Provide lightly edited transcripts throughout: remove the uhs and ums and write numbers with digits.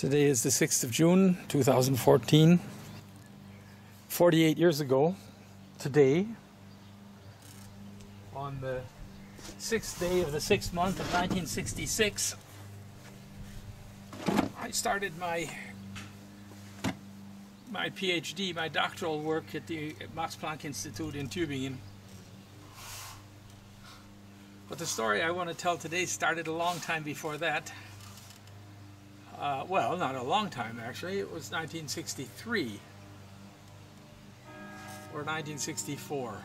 Today is the 6th of June, 2014. 48 years ago, today, on the 6th day of the 6th month of 1966, I started my PhD, my doctoral work at the Max Planck Institute in Tübingen. But the story I want to tell today started a long time before that. Well, not a long time actually, it was 1963 or 1964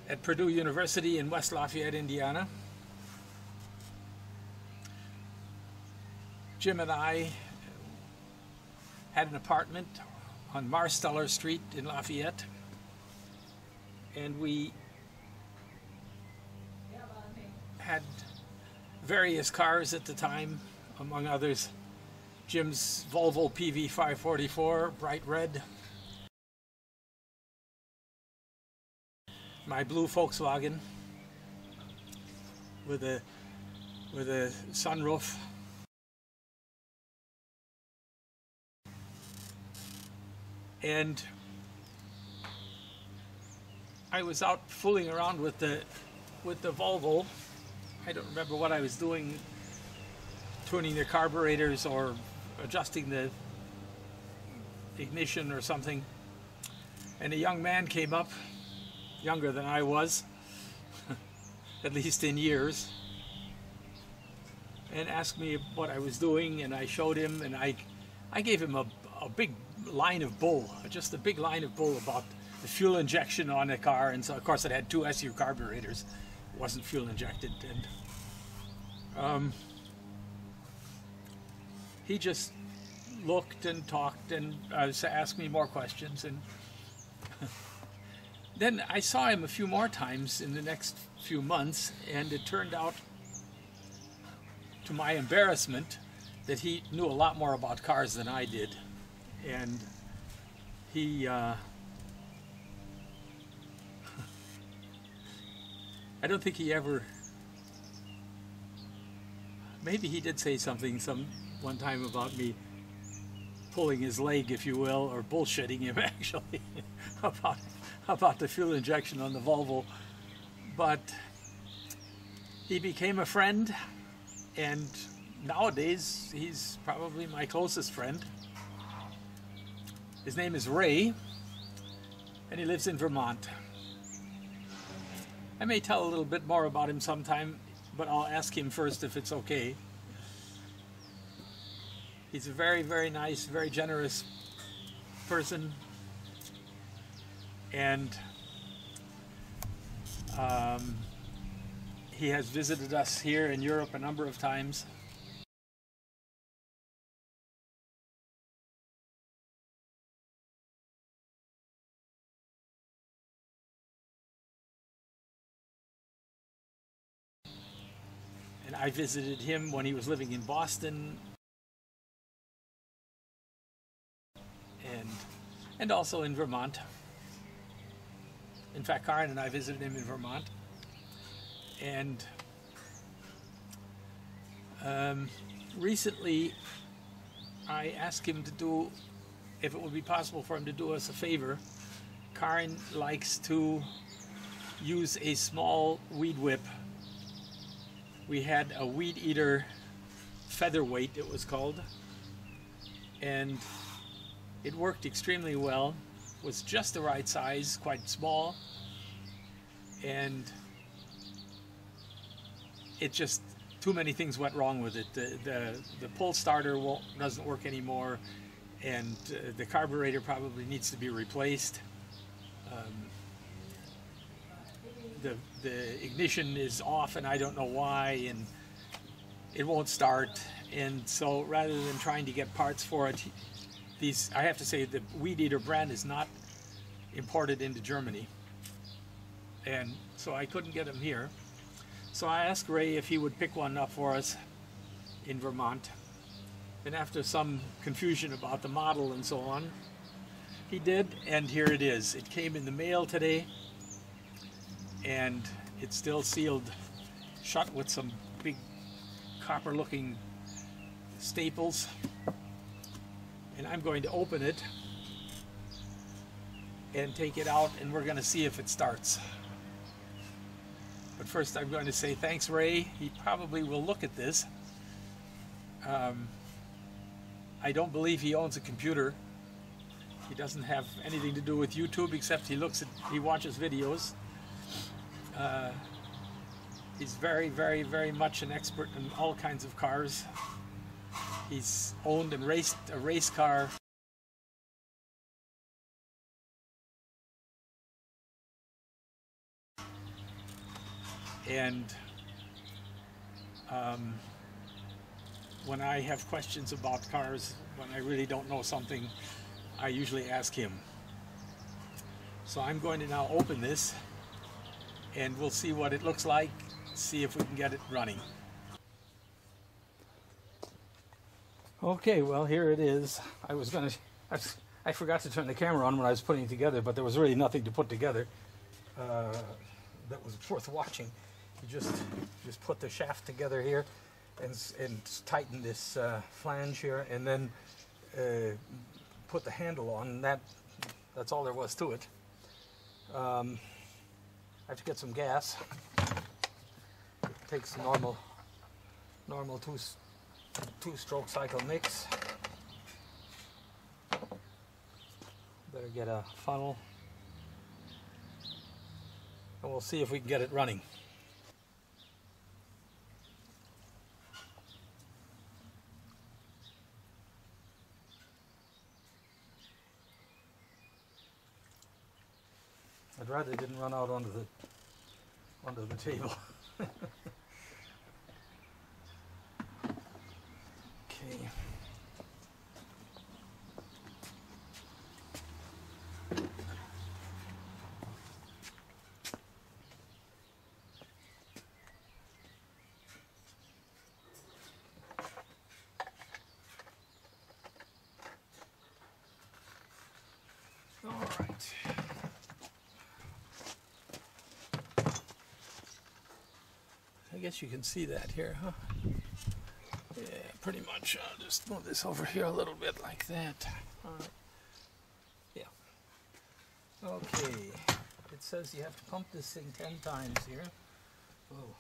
at Purdue University in West Lafayette, Indiana. Jim and I had an apartment on Marsteller Street in Lafayette, and we had various cars at the time, among others Jim's Volvo PV544, bright red, my blue Volkswagen with a sunroof, and I was out fooling around with the Volvo. I don't remember what I was doing, tuning the carburetors or adjusting the ignition or something, and a young man came up, younger than I was, at least in years, and asked me what I was doing, and I showed him, and I gave him a big line of bull, just a big line of bull about the fuel injection on the car. And so of course it had two SU carburetors, it wasn't fuel injected, and he just looked and talked and asked me more questions, and then I saw him a few more times in the next few months, and it turned out, to my embarrassment, that he knew a lot more about cars than I did. And he I don't think he ever, maybe he did say something one time about me pulling his leg, if you will, or bullshitting him actually about the fuel injection on the Volvo. But he became a friend, and nowadays he's probably my closest friend. His name is Ray, and he lives in Vermont. I may tell a little bit more about him sometime, but I'll ask him first if it's okay. He's a very, very nice, very generous person, and he has visited us here in Europe a number of times. And I visited him when he was living in Boston, and also in Vermont. In fact, Karen and I visited him in Vermont. And recently I asked him to do, if it would be possible for him to do us a favor. Karen likes to use a small weed whip. We had a Weed Eater Featherweight, it was called, and it worked extremely well. Was just the right size, quite small, and it just, too many things went wrong with it. The pull starter doesn't work anymore, and the carburetor probably needs to be replaced. The ignition is off, and I don't know why, and it won't start. And so rather than trying to get parts for it, I have to say the Weed Eater brand is not imported into Germany, and so I couldn't get them here. So I asked Ray if he would pick one up for us in Vermont, and after some confusion about the model and so on, he did, and here it is. It came in the mail today, and it's still sealed shut with some big copper looking staples, and I'm going to open it and take it out, and we're going to see if it starts. But first I'm going to say thanks, Ray. He probably will look at this. I don't believe he owns a computer. He doesn't have anything to do with YouTube except he watches videos. He's very, very, very much an expert in all kinds of cars. He's owned and raced a race car. And when I have questions about cars, when I really don't know something, I usually ask him. So I'm going to now open this, and we'll see what it looks like, see if we can get it running. Okay, well, here it is. I forgot to turn the camera on when I was putting it together, but there was really nothing to put together that was worth watching. You just put the shaft together here and tighten this flange here, and then put the handle on, and that's all there was to it. I have to get some gas. It takes a normal two-stroke cycle mix. Better get a funnel, and we'll see if we can get it running. I'd rather it didn't run out onto the table. Okay. All right. I guess you can see that here, huh? Yeah, pretty much. I'll just move this over here a little bit like that. All right. Yeah. Okay. It says you have to pump this thing 10 times here. Oh.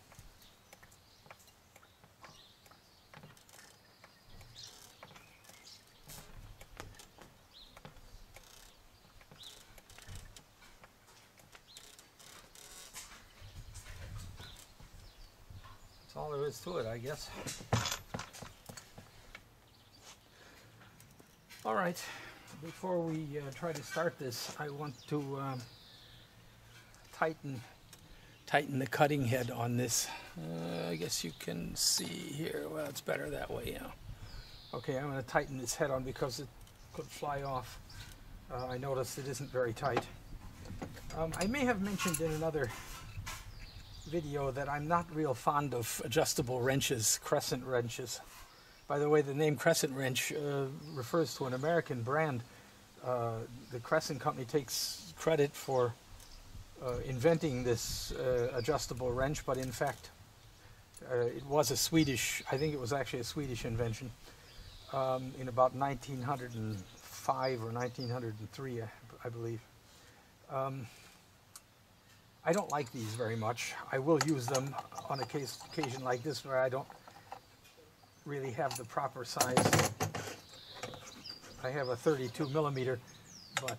All there is to it, I guess. All right, before we try to start this, I want to tighten the cutting head on this. I guess you can see here. Well, it's better that way, yeah. Okay, I'm going to tighten this head on because it could fly off. I noticed it isn't very tight. I may have mentioned in another video that I'm not real fond of adjustable wrenches, crescent wrenches. By the way, the name crescent wrench refers to an American brand. The Crescent Company takes credit for inventing this adjustable wrench, but in fact it was a Swedish, I think it was actually a Swedish invention in about 1905 or 1903, I believe. I don't like these very much. I will use them on occasion like this where I don't really have the proper size. I have a 32 millimeter, but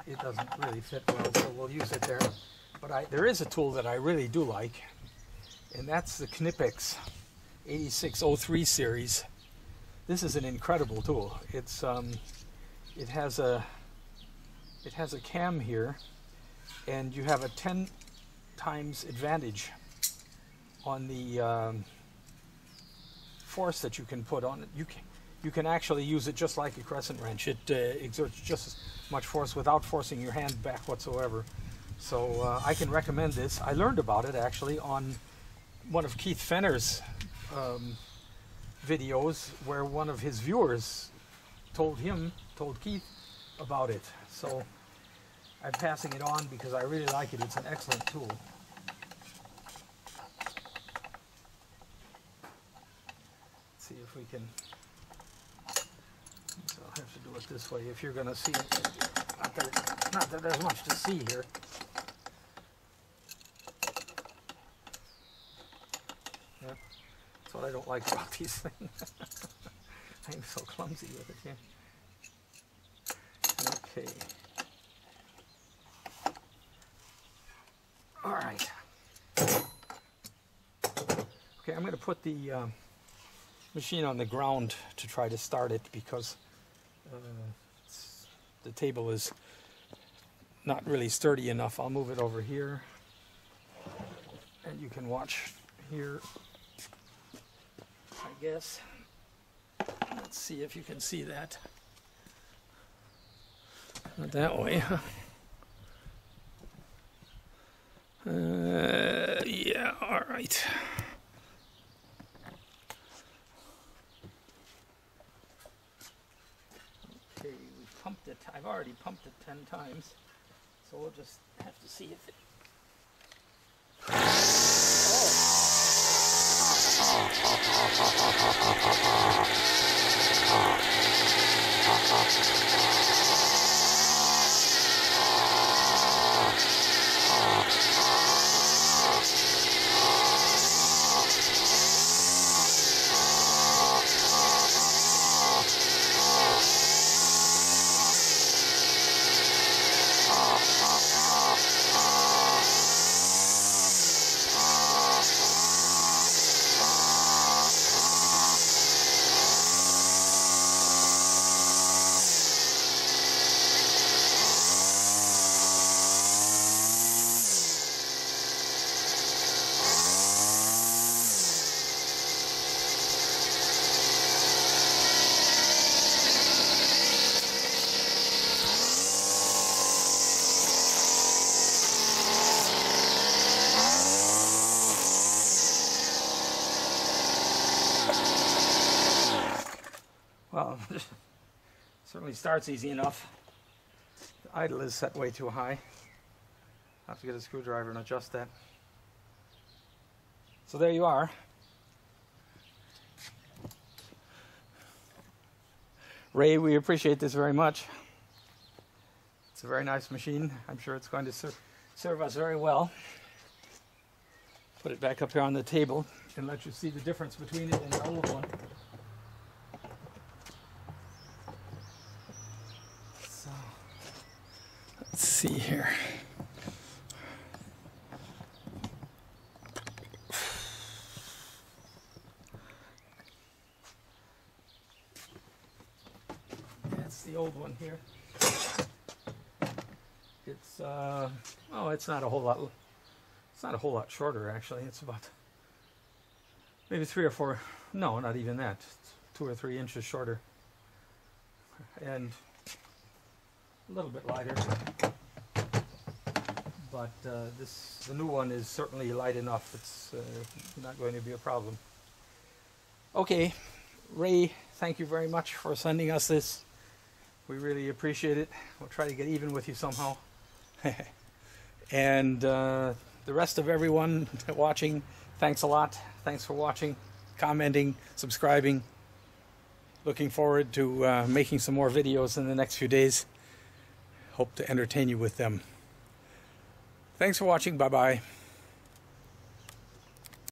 it doesn't really fit well, so we'll use it there. But there is a tool that I really do like, and that's the Knipex 8603 series. This is an incredible tool. It's it has a cam here, and you have a 10 times advantage on the force that you can put on it. You can actually use it just like a crescent wrench. It exerts just as much force without forcing your hand back whatsoever. So I can recommend this. I learned about it actually on one of Keith Fenner's videos, where one of his viewers told Keith about it. So I'm passing it on because I really like it. It's an excellent tool. Let's see if we can. So I'll have to do it this way if you're going to see it. Not that there's much to see here. Yeah, that's what I don't like about these things. I'm so clumsy with it here. Okay. All right. Okay, I'm going to put the machine on the ground to try to start it because the table is not really sturdy enough. I'll move it over here and you can watch here, I guess. Let's see if you can see that. Not that way, huh? Yeah, all right. Okay, we pumped it. I've already pumped it 10 times, so we'll just have to see if it... Well, certainly starts easy enough. The idle is set way too high. I'll have to get a screwdriver and adjust that. So there you are. Ray, we appreciate this very much. It's a very nice machine. I'm sure it's going to serve us very well. Put it back up here on the table and let you see the difference between it and the old one. So, let's see here. That's the old one here. It's oh, it's not a whole lot. It's not a whole lot shorter actually. It's about maybe 3 or 4. No, not even that. It's 2 or 3 inches shorter, and a little bit lighter. But the new one is certainly light enough. It's not going to be a problem. Okay, Ray, thank you very much for sending us this. We really appreciate it. We'll try to get even with you somehow. And the rest of everyone watching, thanks a lot. Thanks for watching, commenting, subscribing. Looking forward to making some more videos in the next few days. Hope to entertain you with them. Thanks for watching. Bye-bye.